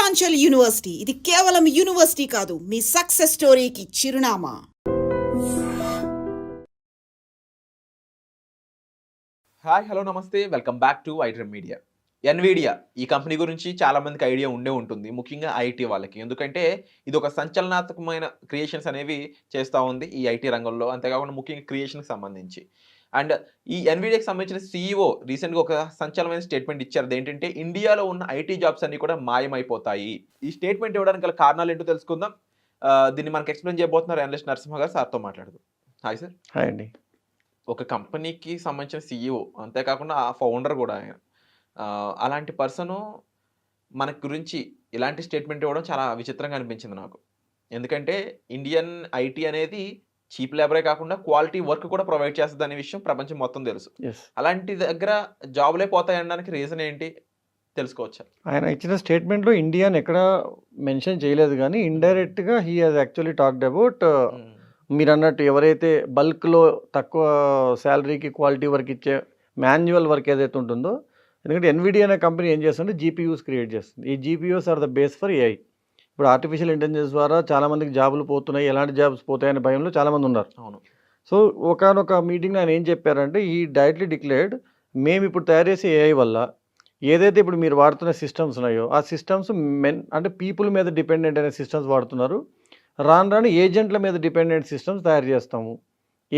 Vindhyachal university ఇది కేవలం university కాదు, మీ సక్సెస్ స్టోరీకి చిరునామా. హాయ్, హలో, నమస్తే, welcome back to iDream media. Nvidia ఈ కంపెనీ గురించి చాలా మందికి ఐడియా ఉండే ఉంటుంది, ముఖ్యంగా ఐటీ వాళ్ళకి. ఎందుకంటే ఇది ఒక సంచలనాత్మకమైన క్రియేషన్స్ అనేవి చేస్తూ ఉంది ఈ ఐటీ రంగంలో, అంతేకాకుండా ముఖ్యంగా క్రియేషన్కి సంబంధించి. అండ్ ఈ ఎన్విడియాకి సంబంధించిన సీఈఓ రీసెంట్గా ఒక సంచలనమైన స్టేట్మెంట్ ఇచ్చారు. అదేంటంటే ఇండియాలో ఉన్న ఐటీ జాబ్స్ అన్ని కూడా మాయమైపోతాయి. ఈ స్టేట్మెంట్ ఇవ్వడానికి గల కారణాలు ఏంటో తెలుసుకుందాం. దీన్ని మనకు ఎక్స్ప్లెయిన్ చేయబోతున్నారు అనలిస్ట్ నరసింహ గారు. సార్తో మాట్లాడదు. Hi sir. హాయ్ అండి. ఒక కంపెనీకి సంబంధించిన సీఈఓ, అంతేకాకుండా ఆ ఫౌండర్ కూడా ఆయన, అలాంటి పర్సను మన గురించి ఇలాంటి స్టేట్మెంట్ ఇవ్వడం చాలా విచిత్రంగా అనిపించింది నాకు. ఎందుకంటే ఇండియన్ ఐటీ అనేది చీప్ లేబరే కాకుండా క్వాలిటీ వర్క్ కూడా ప్రొవైడ్ చేస్తుంది అనే విషయం ప్రపంచం మొత్తం తెలుసు. అలాంటి దగ్గర జాబులే పోతాయి అనడానికి రీజన్ ఏంటి తెలుసుకోవచ్చా? ఆయన ఇచ్చిన స్టేట్మెంట్లో ఇండియాని ఎక్కడ మెన్షన్ చేయలేదు, కానీ ఇండైరెక్ట్గా he has actually talked about మీరు అన్నట్టు ఎవరైతే బల్క్లో తక్కువ శాలరీకి క్వాలిటీ వర్క్ ఇచ్చే మాన్యువల్ వర్క్ ఏదైతే ఉంటుందో. ఎందుకంటే ఎన్విడియా అనే కంపెనీ ఏం చేస్తుంటే జీపీయూస్ క్రియేట్ చేస్తుంది. ఈ GPUs are the base for AI. ఇప్పుడు ఆర్టిఫిషియల్ ఇంటెలిజెన్స్ ద్వారా చాలామందికి జాబులు పోతున్నాయి, ఎలాంటి జాబ్స్ పోతాయనే భయంలో చాలామంది ఉన్నారు. అవును. సో ఒకనొక మీటింగ్లో ఆయన ఏం చెప్పారంటే, ఈ డైరెక్ట్లీ డిక్లేర్డ్ మేము ఇప్పుడు తయారు చేసే ఏఐ వల్ల ఏదైతే ఇప్పుడు మీరు వాడుతున్న సిస్టమ్స్ ఉన్నాయో ఆ సిస్టమ్స్ అంటే పీపుల్ మీద డిపెండెంట్ అనే సిస్టమ్స్ వాడుతున్నారు. రాను రాను ఏజెంట్ల మీద డిపెండెంట్ సిస్టమ్స్ తయారు చేస్తాము.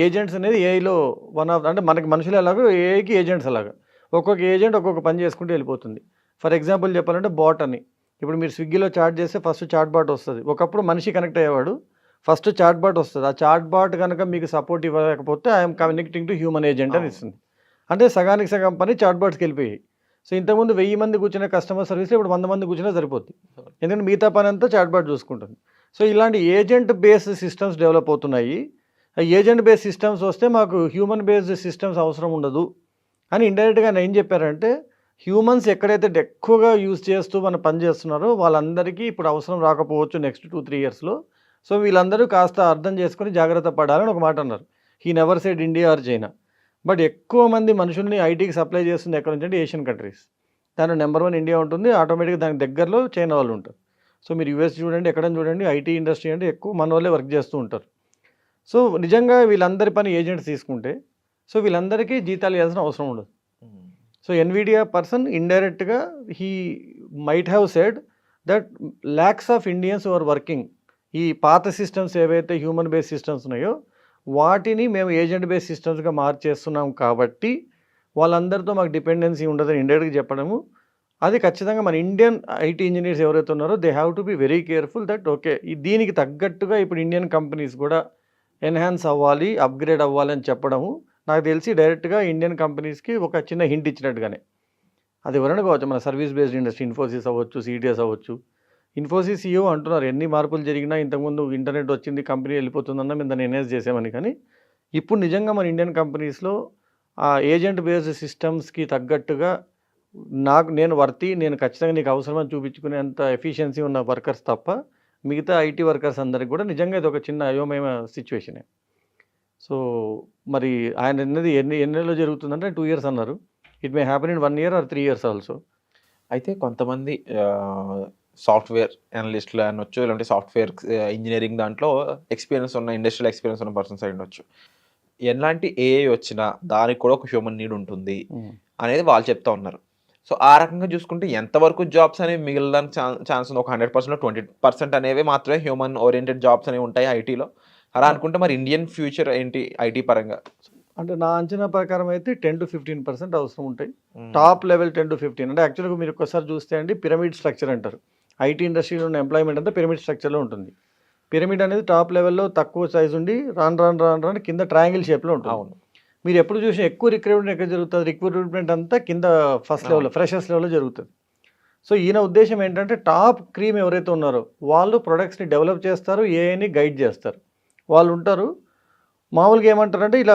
ఏజెంట్స్ అనేది ఏఐలో వన్ ఆఫ్, అంటే మనకి మనుషులు ఎలాగో ఏఐకి ఏజెంట్స్ అలాగా. ఒక్కొక్క ఏజెంట్ ఒక్కొక్క పని చేసుకుంటూ వెళ్ళిపోతుంది. ఫర్ ఎగ్జాంపుల్ చెప్పాలంటే బాట్ అని. ఇప్పుడు మీరు స్విగ్గీలో చాట్ చేస్తే ఫస్ట్ చాట్ బాట్ వస్తుంది. ఒకప్పుడు మనిషి కనెక్ట్ అయ్యేవాడు, ఫస్ట్ చాట్ బాట్ వస్తుంది. ఆ చాట్ బాట్ కనుక మీకు సపోర్ట్ ఇవ్వకపోతే I'm connecting to human agent అని ఇస్తుంది. అంటే సగానికి సగం పని చాట్ బాట్స్కి వెళ్ళిపోయాయి. సో ఇంతకుముందు 1000 మంది కూర్చునే కస్టమర్ సర్వీస్లో ఇప్పుడు 100 మంది కూర్చున్నా సరిపోద్ది, ఎందుకంటే మిగతా పని అంతా చాట్ బాట్ చూసుకుంటుంది. సో ఇలాంటి ఏజెంట్ బేస్డ్ సిస్టమ్స్ డెవలప్ అవుతున్నాయి. ఏజెంట్ బేస్డ్ సిస్టమ్స్ వస్తే మాకు హ్యూమన్ బేస్డ్ సిస్టమ్స్ అవసరం ఉండదు అని ఇండైరెక్ట్గా ఆయన ఏం చెప్పారంటే, హ్యూమన్స్ ఎక్కడైతే ఎక్కువగా యూజ్ చేస్తూ మనం పని చేస్తున్నారో వాళ్ళందరికీ ఇప్పుడు అవసరం రాకపోవచ్చు నెక్స్ట్ 2-3 ఇయర్స్లో. సో వీళ్ళందరూ కాస్త అర్థం చేసుకొని జాగ్రత్త పడాలని ఒక మాట అన్నారు. He never said India are China. But ఎక్కువ మంది మనుషుల్ని ఐటీకి సప్లై చేస్తుంది ఎక్కడ నుంచి అంటే ఏషియన్ కంట్రీస్. దాంట్లో నెంబర్ 1 ఇండియా ఉంటుంది, ఆటోమేటిక్గా దానికి దగ్గరలో చైనా వాళ్ళు ఉంటారు. సో మీరు యూఎస్ చూడండి, ఎక్కడైనా చూడండి, ఐటీ ఇండస్ట్రీ అంటే ఎక్కువ మన వాళ్ళే వర్క్ చేస్తూ ఉంటారు. సో నిజంగా వీళ్ళందరి పని ఏజెంట్స్ తీసుకుంటే సో వీళ్ళందరికీ జీతాలు ఇవ్వాల్సిన అవసరం ఉండదు. సో ఎన్విడియా పర్సన్ ఇండైరెక్ట్గా he might have said that lakhs of Indians are working ఈ పాత సిస్టమ్స్ ఏవైతే హ్యూమన్ బేస్డ్ సిస్టమ్స్ ఉన్నాయో వాటిని మేము ఏజెంట్ బేస్డ్ సిస్టమ్స్గా మార్చేస్తున్నాం కాబట్టి వాళ్ళందరితో మాకు డిపెండెన్సీ ఉండదని ఇండైరెక్ట్గా చెప్పడము. అది ఖచ్చితంగా మన ఇండియన్ ఐటీ ఇంజనీర్స్ ఎవరైతే ఉన్నారో they have to be very careful that okay దీనికి తగ్గట్టుగా ఇప్పుడు ఇండియన్ కంపెనీస్ కూడా ఎన్హాన్స్ అవ్వాలి, అప్గ్రేడ్ అవ్వాలి అని చెప్పడము నాకు తెలిసి డైరెక్ట్గా ఇండియన్ కంపెనీస్కి ఒక చిన్న హింట్ ఇచ్చినట్టుగానే. అది ఎవరైనా కావచ్చు, మన సర్వీస్ బేస్డ్ ఇండస్ట్రీ, ఇన్ఫోసిస్ అవ్వచ్చు, సిటిఎస్ అవ్వచ్చు. ఇన్ఫోసిస్ సీఈఓ అంటున్నారు ఎన్ని మార్పులు జరిగినా ఇంతకుముందు ఇంటర్నెట్ వచ్చింది కంపెనీ వెళ్ళిపోతుందన్న మేము దాన్ని ఎన్హాన్స్ చేసామని. కానీ ఇప్పుడు నిజంగా మన ఇండియన్ కంపెనీస్లో ఆ ఏజెంట్ బేస్డ్ సిస్టమ్స్కి తగ్గట్టుగా నేను ఖచ్చితంగా నీకు అవసరమని చూపించుకునేంత ఎఫిషియన్సీ ఉన్న వర్కర్స్ తప్ప మిగతా ఐటీ వర్కర్స్ అందరికి కూడా నిజంగా ఇది ఒక చిన్న అయోమయ సిచ్యువేషనే. సో మరి ఆయన అన్నది ఎన్ని నెలలో జరుగుతుందంటే 2 years అన్నారు. It may happen in 1 year or 3 years also. అయితే కొంతమంది సాఫ్ట్వేర్ అనలిస్టులు అనొచ్చు, లేదంటే సాఫ్ట్వేర్ ఇంజనీరింగ్ దాంట్లో ఎక్స్పీరియన్స్ ఉన్న, ఇండస్ట్రియల్ ఎక్స్పీరియన్స్ ఉన్న పర్సన్స్ అయి ఉండొచ్చు. ఎలాంటి ఏఐ వచ్చినా దానికి కూడా ఒక హ్యూమన్ నీడ్ ఉంటుంది అనేది వాళ్ళు చెప్తా ఉన్నారు. సో ఆ రకంగా చూసుకుంటే ఎంతవరకు జాబ్స్ అనేవి మిగిలిన ఛాన్స్ ఉంది? ఒక 100%లో 20% అనేవి మాత్రమే హ్యూమన్ ఓరియంటెడ్ జాబ్స్ అనేవి ఉంటాయి ఐటీలో. అలా అనుకుంటే మరి ఇండియన్ ఫ్యూచర్ ఏంటి ఐటీ పరంగా? అంటే నా అంచనా ప్రకారం అయితే 10-15% అవసరం ఉంటాయి. Top level 10-15. అంటే యాక్చువల్గా మీరు ఒక్కసారి చూస్తే అండి పిరమిడ్ స్ట్రక్చర్ అంటారు. ఐటీ ఇండస్ట్రీలో ఉన్న ఎంప్లాయ్మెంట్ అంతా పిరమిడ్ స్ట్రక్చర్లో ఉంటుంది. పిరమిడ్ అనేది టాప్ లెవెల్లో తక్కువ సైజ్ ఉండి రాను కింద ట్రయాంగిల్ షేప్లో ఉంటుంది. అవును. మీరు ఎప్పుడు చూసినా ఎక్కువ రిక్రూట్మెంట్ ఎక్కడ జరుగుతుంది? రిక్రూట్మెంట్ అంతా కింద ఫస్ట్ లెవెల్లో ఫ్రెషర్స్ లెవెల్లో జరుగుతుంది. సో ఈయన ఉద్దేశం ఏంటంటే టాప్ క్రీమ్ ఎవరైతే ఉన్నారో వాళ్ళు ప్రొడక్ట్స్ని డెవలప్ చేస్తారు, ఏఐని గైడ్ చేస్తారు, వాళ్ళు ఉంటారు. మామూలుగా ఏమంటారంటే ఇలా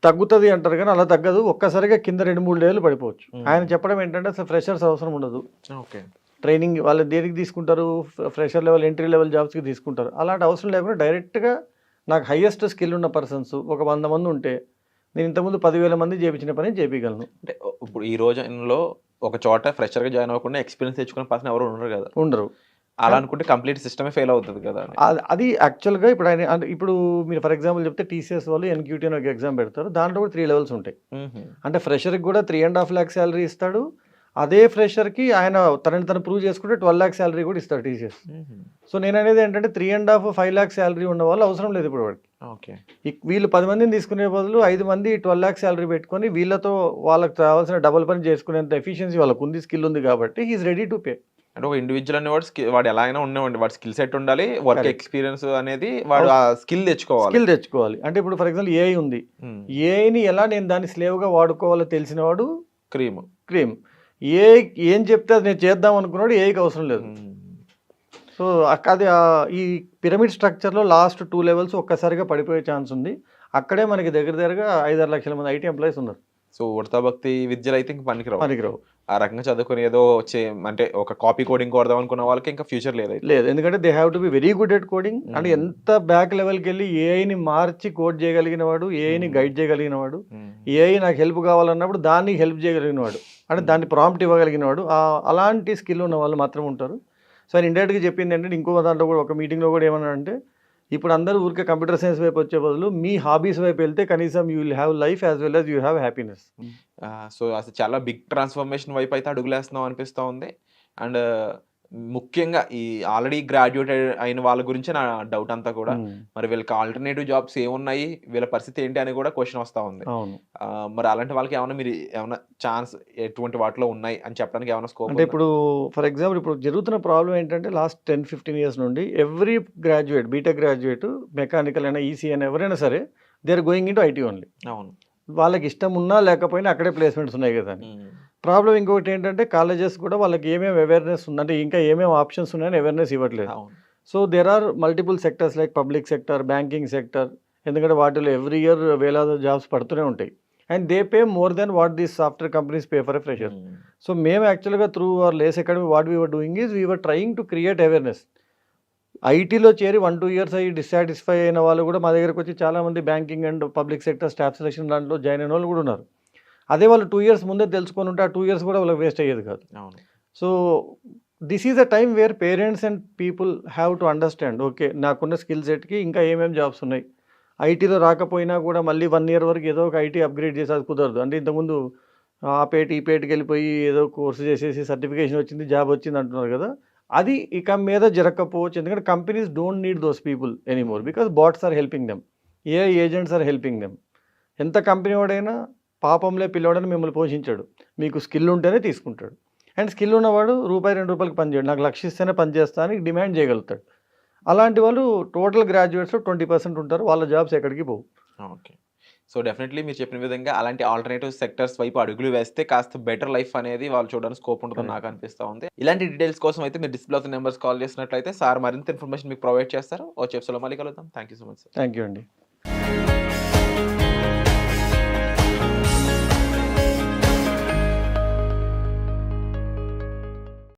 తగ్గుతుంది అంటారు, కానీ అలా తగ్గదు. ఒక్కసారిగా కింద 2-3 లెవెల్ పడిపోవచ్చు. ఆయన చెప్పడం ఏంటంటే అసలు ఫ్రెషర్స్ అవసరం ఉండదు. ఓకే. ట్రైనింగ్ వాళ్ళు దేనికి తీసుకుంటారు? ఫ్రెషర్ లెవెల్, ఎంట్రీ లెవెల్ జాబ్స్కి తీసుకుంటారు. అలాంటి అవసరం లేకుండా డైరెక్ట్గా నాకు హైయెస్ట్ స్కిల్ ఉన్న పర్సన్స్ ఒక 100 మంది ఉంటే నేను ఇంతకుముందు 10,000 మంది చేయించిన పని చేయించగలను. అంటే ఇప్పుడు ఈ రోజుల్లో ఒక చోట ఫ్రెషర్గా జాయిన్ అవ్వకుండా ఎక్స్పీరియన్స్ తెచ్చుకున్న పర్సన్ ఎవరు ఉండరు కదా, ఉండరు. అలా అనుకుంటే కంప్లీట్ సిస్టమే ఫెయిల్ అవుతుంది కదా అని. అది యాక్చువల్‌గా ఇప్పుడు ఆయన అంటే ఇప్పుడు మీరు ఫర్ ఎగ్జాంపుల్ చెప్తే టీసీఎస్ వాళ్ళు ఎన్‌క్యూటీ అని ఒక ఎగ్జామ్ పెడతారు. దాంట్లో కూడా 3 లెవెల్స్ ఉంటాయి. అంటే ఫ్రెషర్‌కి కూడా 3.5 లాక్ సాలరీ ఇస్తాడు. అదే ఫ్రెషర్‌కి ఆయన తనని తను ప్రూవ్ చేసుకుంటే 12 లాక్ సాలరీ కూడా ఇస్తాడు టీసీఎస్. సో నేననేది ఏంటంటే 3.5, 5 లాక్ సాలరీ ఉన్న వాళ్ళు అవసరం లేదు ఇప్పుడు వాడికి. ఓకే. వీళ్ళు 10 మందిని తీసుకునే బదులు 5 మంది 12 లాక్ సాలరీ పెట్టుకొని వీళ్ళతో వాళ్ళకి కావాల్సిన డబుల్ పని చేసుకునేంత ఎఫిషియన్సీ వాళ్ళకు ఉంది, స్కిల్ ఉంది కాబట్టి he is ready to pay. అంటే ఒక ఇండివిజువల్ అనేవాడు వాడు ఎలా అయినా ఉండేవాడి, వాడు స్కిల్ సెట్ ఉండాలి, వర్క్ Correct. ఎక్స్పీరియన్స్ అనేది వాడు ఆ స్కిల్ తెచ్చుకోవాలి. స్కిల్ తెచ్చుకోవాలి. అంటే ఇప్పుడు ఫర్ ఎగ్జాంపుల్ ఏఐ ఉంది. ఏఐని ఎలా నేను దాన్ని స్లేవ్‌గా వాడుకోవాలో తెలిసినవాడు క్రీమ్. క్రీమ్. ఏఐ ఏం చెప్తే అది నేను చేద్దాం అనుకున్నాడు ఏఐకి అవసరం లేదు. సో అది ఈ పిరమిడ్ స్ట్రక్చర్‌లో లాస్ట్ 2 లెవెల్స్ ఒక్కసారిగా పడిపోయే ఛాన్స్ ఉంది. అక్కడే మనకి దగ్గరగా 5-6 లక్షల మంది ఐటీ ఎంప్లాయీస్ ఉన్నారు. సో ఉడతా భక్తి విద్యలు అయితే ఇంక పనికిరావు. ఆ రకంగా చదువుకుని ఏదో అంటే ఒక కాపీ కోడింగ్ కొడదాం అనుకున్న వాళ్ళకి ఇంకా ఫ్యూచర్ లేదు. ఎందుకంటే they have to be very good at coding. అంటే ఎంత బ్యాక్ లెవెల్కి వెళ్ళి ఏఐని మార్చి కోడ్ చేయగలిగిన వాడు, ఏఐని గైడ్ చేయగలిగిన వాడు, ఏఐ నాకు హెల్ప్ కావాలన్నప్పుడు దాన్ని హెల్ప్ చేయగలిగిన వాడు, అంటే దాన్ని ప్రాంప్ట్ ఇవ్వగలిగిన వాడు, అలాంటి స్కిల్ ఉన్న వాళ్ళు మాత్రం ఉంటారు. సో ఆయన ఇండైరెక్ట్గా చెప్పింది ఏంటంటే ఇంకో దాంట్లో కూడా ఒక మీటింగ్లో కూడా ఏమన్నా అంటే ఇప్పుడు అందరూ ఊరికే కంప్యూటర్ సైన్స్ వైపు వచ్చే బదులు మీ హాబీస్ వైపు వెళ్తే కనీసం you will have life as well as you have happiness. So అసలు చాలా బిగ్ ట్రాన్స్ఫర్మేషన్ వైపు అయితే అడుగులేస్తున్నాం అనిపిస్తూ ఉంది. అండ్ ముఖ్యంగా ఈ ఆల్రెడీ గ్రాడ్యుయేట్ అయిన వాళ్ళ గురించి నా డౌట్ అంతా కూడా, మరి వీళ్ళకి ఆల్టర్నేటివ్ జాబ్స్ ఏమున్నాయి, వీళ్ళ పరిస్థితి ఏంటి అని కూడా క్వశ్చన్ వస్తూ ఉంది. మరి అలాంటి వాళ్ళకి ఏమైనా మీరు ఏమైనా ఛాన్స్ ఎటువంటి వాటిలో ఉన్నాయి అని చెప్పడానికి ఏమైనా స్కోప్? అంటే ఇప్పుడు ఫర్ ఎగ్జాంపుల్ ఇప్పుడు జరుగుతున్న ప్రాబ్లం ఏంటంటే లాస్ట్ 10-15 ఇయర్స్ నుండి every graduate, BTech graduate, mechanical అయినా ఈసీ అయినా ఎవరైనా సరే they are going into IT only. అవును, వాళ్ళకి ఇష్టం ఉన్నా లేకపోయినా అక్కడే ప్లేస్మెంట్స్ ఉన్నాయి కదా అని. ప్రాబ్లం ఇంకొకటి ఏంటంటే కాలేజెస్ కూడా వాళ్ళకి ఏమేమి అవేర్నెస్ ఉంది, అంటే ఇంకా ఏమేమి ఆప్షన్స్ ఉన్నాయని అవేర్నెస్ ఇవ్వట్లేదు. So there are multiple sectors like public sector, banking sector, ఎందుకంటే వాటిలో ఎవ్రీ ఇయర్ వేలాది జాబ్స్ పడుతూనే ఉంటాయి. And they pay more than what these software companies pay for a fresher. So మేము యాక్చువల్గా through our lace academy what we were doing is we were trying to create awareness. ఐటీలో చేరి 1-2 years అయ్యి dissatisfy అయిన వాళ్ళు కూడా మా దగ్గరకు వచ్చి చాలామంది banking and public sector staff selection దాంట్లో జాయిన్ అయిన వాళ్ళు కూడా ఉన్నారు. అదే వాళ్ళు 2 ఇయర్స్ ముందే తెలుసుకొని ఉంటే ఆ 2 ఇయర్స్ కూడా వాళ్ళకి వేస్ట్ అయ్యేది కాదు. So this is a time where parents and people have to understand, okay నాకున్న స్కిల్ సెట్కి ఇంకా ఏమేమి జాబ్స్ ఉన్నాయి. ఐటీలో రాకపోయినా కూడా మళ్ళీ 1 ఇయర్ వరకు ఏదో ఒక ఐటీ అప్గ్రేడ్ చేసి అది కుదరదు. అంటే ఇంతకుముందు ఆ పేట ఈ పేటకి వెళ్ళిపోయి ఏదో కోర్సు చేసేసి సర్టిఫికేషన్ వచ్చింది, జాబ్ వచ్చింది అంటున్నారు కదా, అది ఇక మీద జరగకపోవచ్చు. ఎందుకంటే companies don't need those people anymore because bots are helping them, AI agents are helping them. ఎంత కంపెనీ వాడైనా పాపంలో పిల్లవాడని మిమ్మల్ని పోషించాడు, మీకు స్కిల్ ఉంటేనే తీసుకుంటాడు. అండ్ స్కిల్ ఉన్నవాడు ₹2-2 పని చేయడు, నాకు లక్ష ఇస్తేనే పని చేస్తా అని డిమాండ్ చేయగలుగుతాడు. అలాంటి వాళ్ళు టోటల్ గ్రాడ్యుయేట్స్లో 20% ఉంటారు, వాళ్ళ జాబ్స్ ఎక్కడికి పోవు. ఓకే. సో డెఫినెట్లీ మీరు చెప్పిన విధంగా అలాంటి ఆల్టర్నేటివ్ సెక్టర్స్ వైపు అడుగులు వేస్తే కాస్త బెటర్ లైఫ్ అనేది వాళ్ళు చూడడానికి స్కోప్ ఉంటుందని నాకు అనిపిస్తూ ఉంది. ఇలాంటి డీటెయిల్స్ కోసం అయితే మీరు డిస్ప్లే అవుతున్న నెంబర్స్ కాల్ చేసినట్లయితే సార్ మరింత ఇన్ఫర్మేషన్ మీకు ప్రొవైడ్ చేస్తారు. వచ్చే ఎపిసోడ్లో మళ్ళీ కలుద్దాం. Thank you so much sir. Thank you అండి.